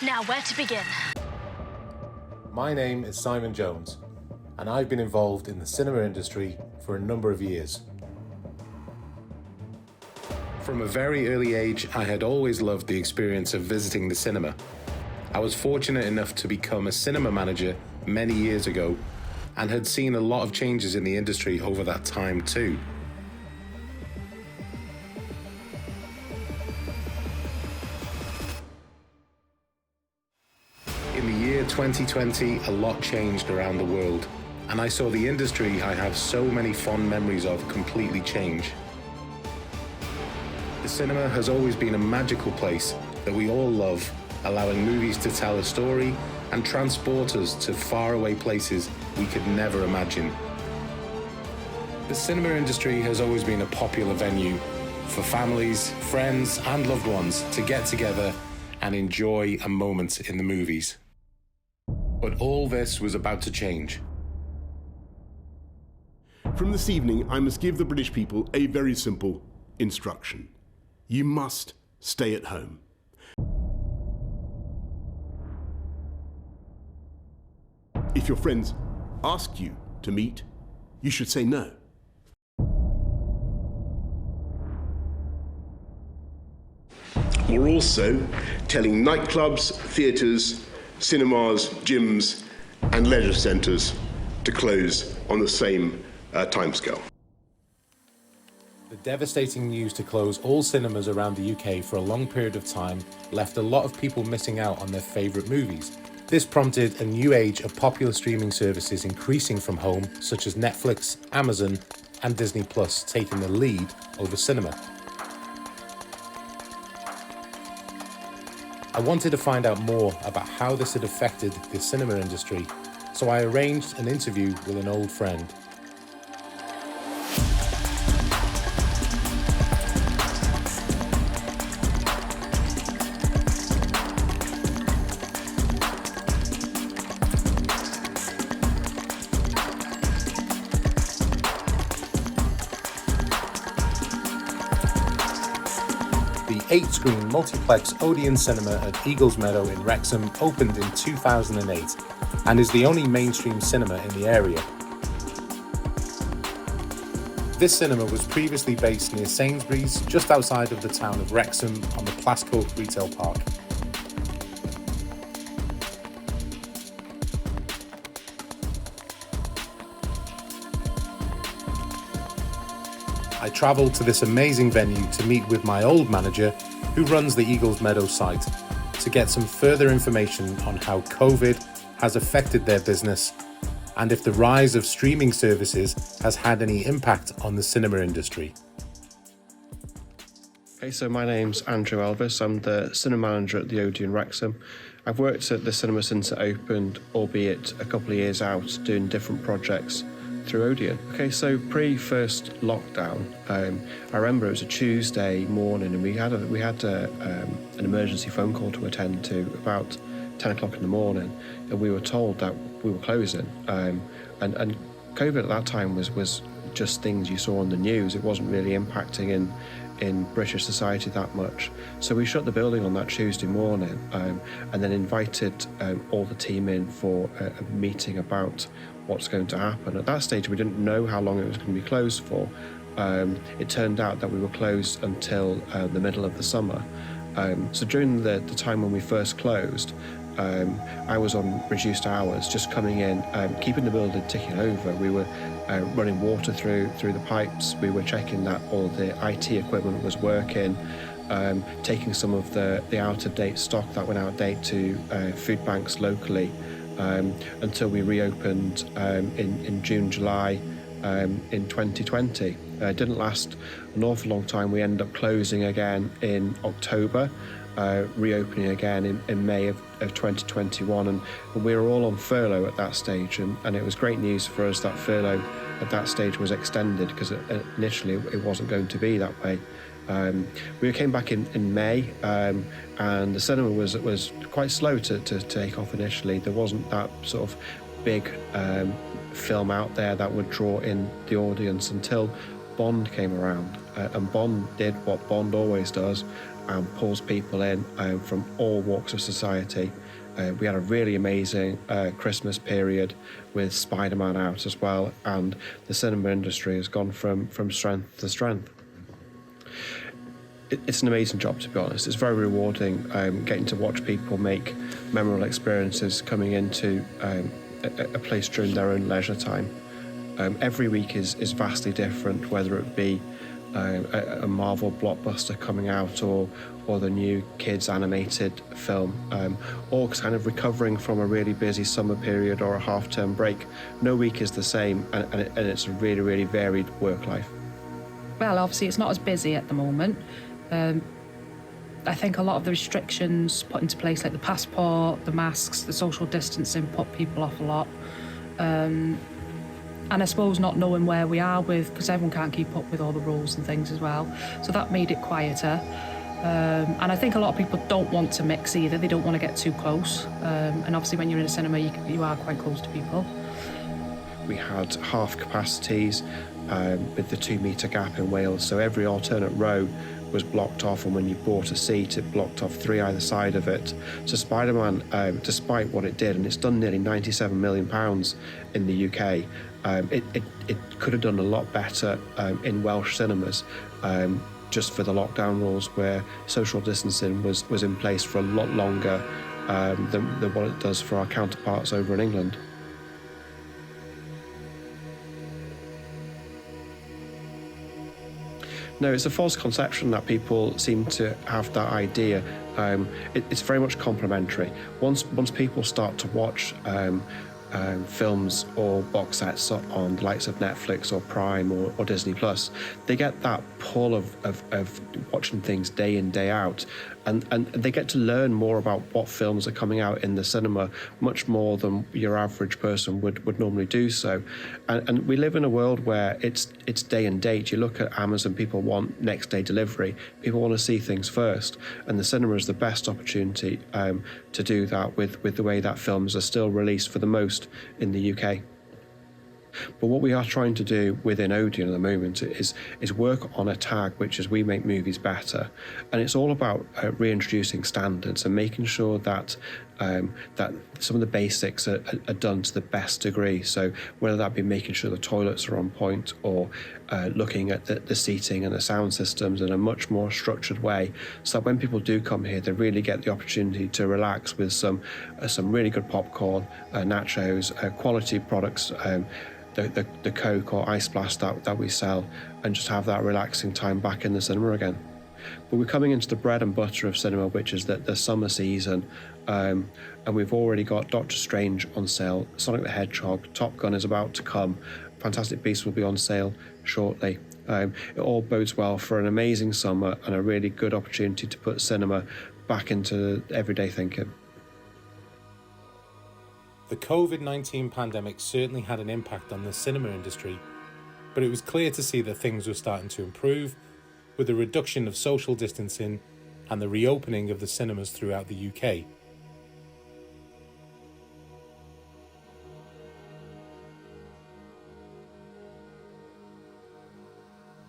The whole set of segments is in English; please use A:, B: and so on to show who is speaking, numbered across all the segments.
A: Now, where to begin?
B: My name is Simon Jones, and I've been involved in the cinema industry for a number of years. From a very early age, I had always loved the experience of visiting the cinema. I was fortunate enough to become a cinema manager many years ago and had seen a lot of changes in the industry over that time too. In the year 2020, a lot changed around the world, and I saw the industry I have so many fond memories of completely change. The cinema has always been a magical place that we all love, allowing movies to tell a story and transport us to faraway places we could never imagine. The cinema industry has always been a popular venue for families, friends, and loved ones to get together and enjoy a moment in the movies. But all this was about to change.
C: From this evening, I must give the British people a very simple instruction. You must stay at home. If your friends ask you to meet, you should say no. We're also telling nightclubs, theatres, cinemas, gyms and leisure centres to close on the same timescale.
B: The devastating news to close all cinemas around the UK for a long period of time left a lot of people missing out on their favourite movies. This prompted a new age of popular streaming services increasing from home, such as Netflix, Amazon and Disney Plus taking the lead over cinema. I wanted to find out more about how this had affected the cinema industry, so I arranged an interview with an old friend. The 8-screen multiplex Odeon Cinema at Eagles Meadow in Wrexham opened in 2008 and is the only mainstream cinema in the area. This cinema was previously based near Sainsbury's, just outside of the town of Wrexham on the Plascote Retail Park. I travelled to this amazing venue to meet with my old manager who runs the Eagles Meadow site to get some further information on how COVID has affected their business and if the rise of streaming services has had any impact on the cinema industry.
D: Okay, so my name's Andrew Elvis. I'm the cinema manager at the Odeon Wrexham. I've worked at the cinema since it opened, albeit a couple of years out, doing different projects through Odeon. Okay, so pre-first lockdown, I remember it was a Tuesday morning and we had an emergency phone call to attend to about 10 o'clock in the morning, and we were told that we were closing. And COVID at that time was just things you saw on the news. It wasn't really impacting in British society that much. So we shut the building on that Tuesday morning and then invited all the team in for a meeting about what's going to happen. At that stage, we didn't know how long it was going to be closed for. It turned out that we were closed until the middle of the summer. So during the time when we first closed, I was on reduced hours, just coming in, keeping the building ticking over. We were running water through the pipes. We were checking that all the IT equipment was working, taking some of the out-of-date stock that went out of date to food banks locally, until we reopened in June, July in 2020. It didn't last an awful long time. We ended up closing again in October, reopening again in May of 2021, and we were all on furlough at that stage, and it was great news for us that furlough at that stage was extended, because initially it wasn't going to be that way. We came back in May, and the cinema was quite slow to take off initially. There wasn't that sort of big film out there that would draw in the audience until Bond came around, and Bond did what Bond always does, and pulls people in from all walks of society. We had a really amazing Christmas period with Spider-Man out as well, and the cinema industry has gone from strength to strength. It's an amazing job, to be honest. It's very rewarding getting to watch people make memorable experiences coming into a place during their own leisure time. Every week is vastly different, whether it be a Marvel blockbuster coming out or the new kids animated film, or kind of recovering from a really busy summer period or a half-term break. No week is the same, and it's a really, really varied work life.
A: Well, obviously it's not as busy at the moment. I think a lot of the restrictions put into place, like the passport, the masks, the social distancing, put people off a lot. And I suppose not knowing where we are because everyone can't keep up with all the rules and things as well. So that made it quieter. And I think a lot of people don't want to mix either. They don't want to get too close. And obviously when you're in a cinema, you are quite close to people.
D: We had half capacities with the 2 metre gap in Wales. So every alternate row was blocked off, and when you bought a seat, it blocked off 3 either side of it. So Spider-Man, despite what it did, and it's done nearly £97 million in the UK, it could have done a lot better in Welsh cinemas, just for the lockdown rules where social distancing was in place for a lot longer than what it does for our counterparts over in England. No, it's a false conception that people seem to have that idea. It's very much complementary. Once people start to watch films or box sets on the likes of Netflix or Prime or Disney Plus, they get that pull of watching things day in, day out, and they get to learn more about what films are coming out in the cinema, much more than your average person would normally do so. And we live in a world where it's day and date. You look at Amazon, people want next day delivery. People want to see things first, and the cinema is the best opportunity to do that with the way that films are still released for the most in the UK. But what we are trying to do within Odeon at the moment is work on a tag which is we make movies better, and it's all about reintroducing standards and making sure that that some of the basics are done to the best degree. So whether that be making sure the toilets are on point, or looking at the seating and the sound systems in a much more structured way, so that when people do come here, they really get the opportunity to relax with some really good popcorn, nachos, quality products, the Coke or Ice Blast that we sell, and just have that relaxing time back in the cinema again. But we're coming into the bread and butter of cinema, which is the summer season, and we've already got Doctor Strange on sale, Sonic the Hedgehog, Top Gun is about to come, Fantastic Beasts will be on sale shortly. It all bodes well for an amazing summer and a really good opportunity to put cinema back into everyday thinking.
B: The COVID-19 pandemic certainly had an impact on the cinema industry, but it was clear to see that things were starting to improve with the reduction of social distancing and the reopening of the cinemas throughout the UK.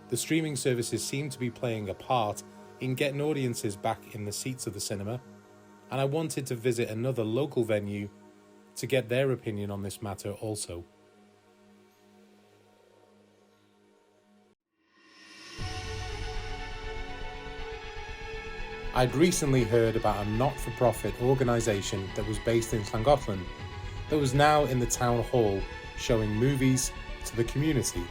B: The streaming services seem to be playing a part in getting audiences back in the seats of the cinema, and I wanted to visit another local venue to get their opinion on this matter also. I'd recently heard about a not-for-profit organisation that was based in Llangollen that was now in the town hall showing movies to the community.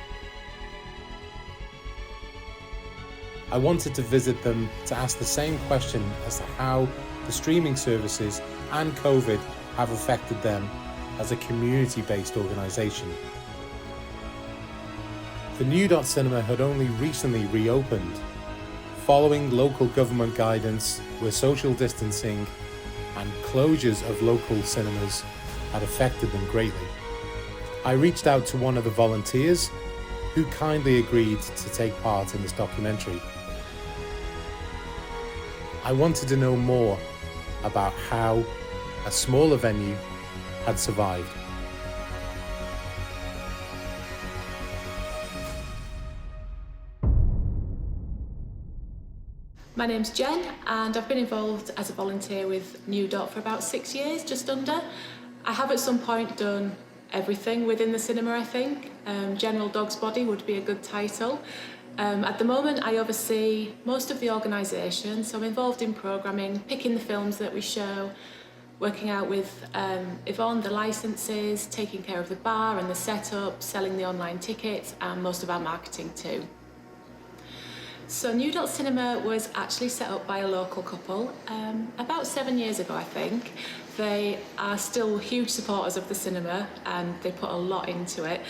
B: I wanted to visit them to ask the same question as to how the streaming services and COVID have affected them as a community-based organisation. The New Dot Cinema had only recently reopened, following local government guidance where social distancing and closures of local cinemas had affected them greatly. I reached out to one of the volunteers who kindly agreed to take part in this documentary. I wanted to know more about how a smaller venue had survived.
E: My name's Jen, and I've been involved as a volunteer with New Dot for about 6 years, just under. I have at some point done everything within the cinema, I think. General Dog's Body would be a good title. At the moment, I oversee most of the organisation, so I'm involved in programming, picking the films that we show, working out with Yvonne the licences, taking care of the bar and the setup, selling the online tickets, and most of our marketing too. So New Dot Cinema was actually set up by a local couple about 7 years ago, I think. They are still huge supporters of the cinema and they put a lot into it.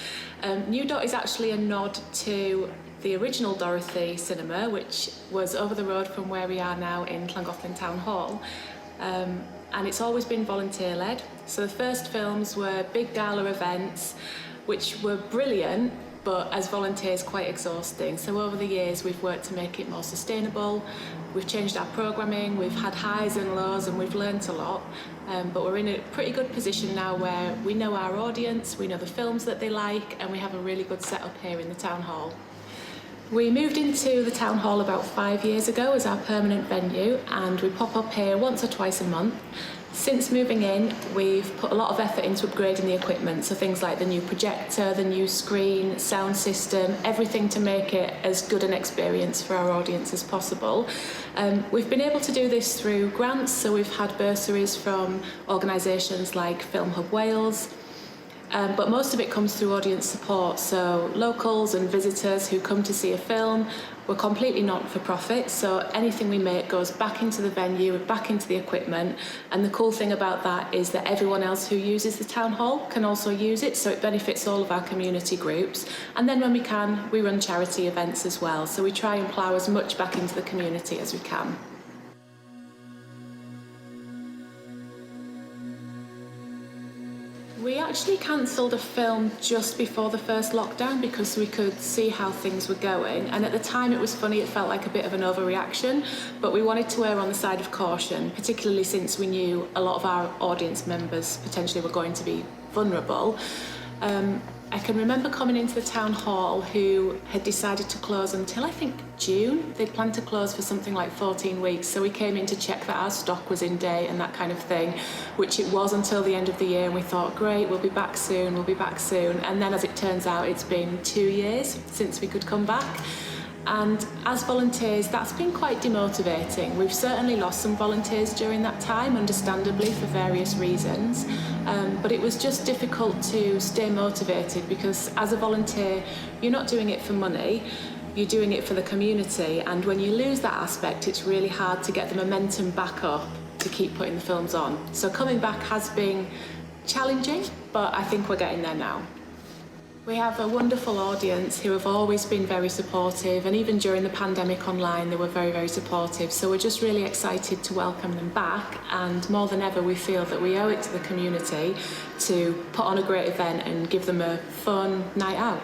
E: New Dot is actually a nod to the original Dorothy Cinema, which was over the road from where we are now in Llangollen Town Hall. And it's always been volunteer-led. So the first films were big gala events, which were brilliant, but as volunteers quite exhausting. So over the years we've worked to make it more sustainable. We've changed our programming, we've had highs and lows, and we've learnt a lot. But we're in a pretty good position now where we know our audience, we know the films that they like, and we have a really good setup here in the town hall. We moved into the town hall about 5 years ago as our permanent venue, and we pop up here once or twice a month. Since moving in, we've put a lot of effort into upgrading the equipment, so things like the new projector, the new screen, sound system, everything to make it as good an experience for our audience as possible. We've been able to do this through grants, so we've had bursaries from organisations like Film Hub Wales, but most of it comes through audience support, so locals and visitors who come to see a film. We're completely not-for-profit, so anything we make goes back into the venue, back into the equipment, and the cool thing about that is that everyone else who uses the town hall can also use it, so it benefits all of our community groups. And then when we can, we run charity events as well, so we try and plough as much back into the community as we can. We actually cancelled a film just before the first lockdown because we could see how things were going, and at the time it was funny, it felt like a bit of an overreaction, but we wanted to err on the side of caution, particularly since we knew a lot of our audience members potentially were going to be vulnerable. I can remember coming into the town hall who had decided to close until I think June. They'd planned to close for something like 14 weeks, so we came in to check that our stock was in date and that kind of thing, which it was until the end of the year, and we thought, great, we'll be back soon, and then as it turns out, it's been 2 years since we could come back. And as volunteers, that's been quite demotivating. We've certainly lost some volunteers during that time, understandably, for various reasons. But it was just difficult to stay motivated because as a volunteer, you're not doing it for money, you're doing it for the community. And when you lose that aspect, it's really hard to get the momentum back up to keep putting the films on. So coming back has been challenging, but I think we're getting there now. We have a wonderful audience who have always been very supportive, and even during the pandemic online they were very, very supportive, so we're just really excited to welcome them back, and more than ever we feel that we owe it to the community to put on a great event and give them a fun night out.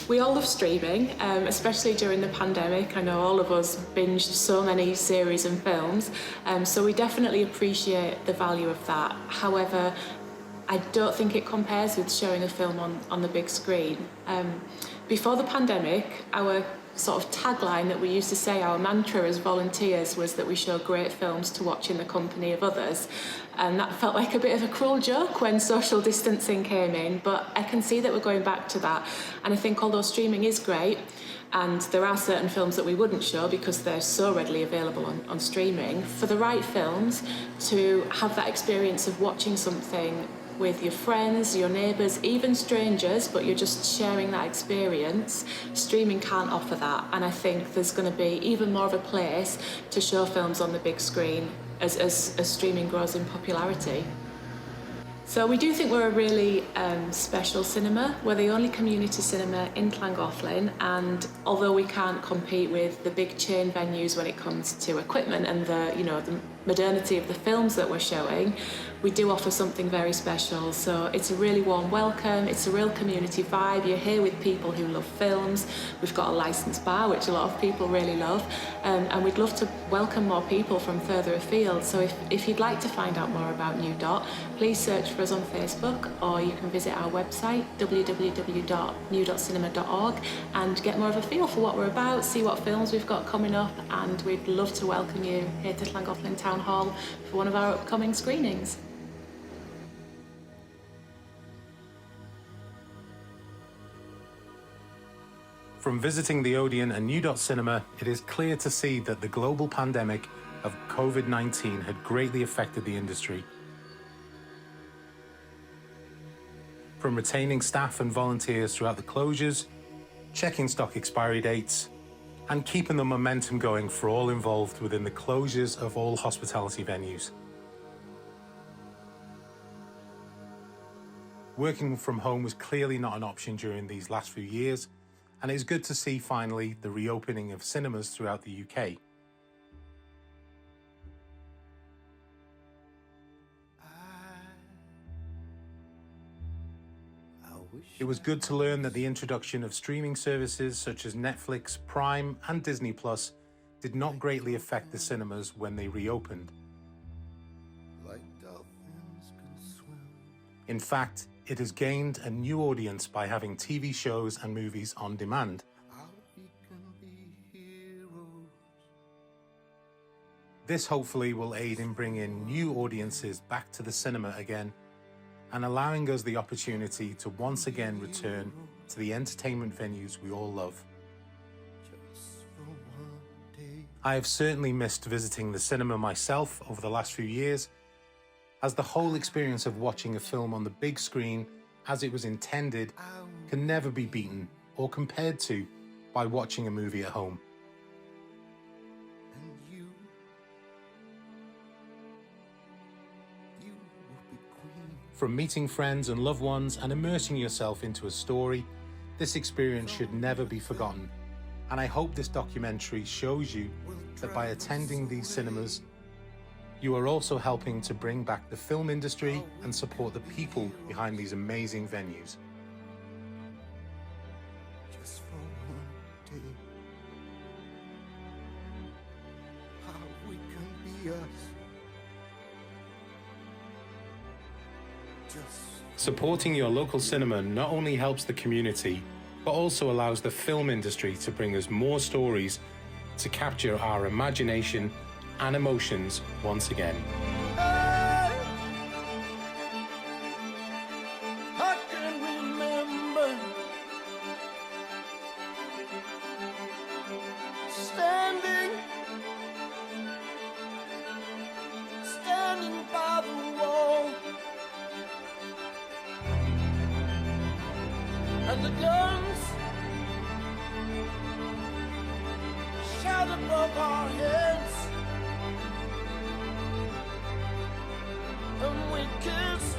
E: We all love streaming, especially during the pandemic. I know all of us binged so many series and films, so we definitely appreciate the value of that. However, I don't think it compares with showing a film on the big screen. Before the pandemic, our sort of tagline that we used to say, our mantra as volunteers, was that we show great films to watch in the company of others. And that felt like a bit of a cruel joke when social distancing came in, but I can see that we're going back to that. And I think although streaming is great, and there are certain films that we wouldn't show because they're so readily available on streaming, for the right films, to have that experience of watching something with your friends, your neighbours, even strangers, but you're just sharing that experience, streaming can't offer that. And I think there's going to be even more of a place to show films on the big screen as streaming grows in popularity. So we do think we're a really special cinema. We're the only community cinema in Llangollen, and although we can't compete with the big chain venues when it comes to equipment and the modernity of the films that we're showing, we do offer something very special. So it's a really warm welcome, it's a real community vibe. You're here with people who love films. We've got a licensed bar, which a lot of people really love, and we'd love to welcome more people from further afield. So if you'd like to find out more about New Dot, please search for us on Facebook, or you can visit our website www.new.cinema.org and get more of a feel for what we're about, see what films we've got coming up, and we'd love to welcome you here to Llangollen Town Hall for one of our upcoming screenings.
B: From visiting the Odeon and New Dot Cinema, it is clear to see that the global pandemic of COVID-19 had greatly affected the industry. From retaining staff and volunteers throughout the closures, checking stock expiry dates, and keeping the momentum going for all involved within the closures of all hospitality venues. Working from home was clearly not an option during these last few years, and it's good to see finally the reopening of cinemas throughout the UK. It was good to learn that the introduction of streaming services such as Netflix, Prime and Disney Plus did not greatly affect the cinemas when they reopened. In fact, it has gained a new audience by having TV shows and movies on demand. This hopefully will aid in bringing new audiences back to the cinema again and allowing us the opportunity to once again return to the entertainment venues we all love. I have certainly missed visiting the cinema myself over the last few years, as the whole experience of watching a film on the big screen as it was intended can never be beaten or compared to by watching a movie at home. From meeting friends and loved ones and immersing yourself into a story, this experience should never be forgotten. And I hope this documentary shows you that by attending these cinemas, you are also helping to bring back the film industry and support the people behind these amazing venues.
F: Just for one day, how we can be us.
B: Supporting your local cinema not only helps the community, but also allows the film industry to bring us more stories to capture our imagination and emotions once again.
F: I can remember standing by the wall, and the guns shout above our heads, and we kiss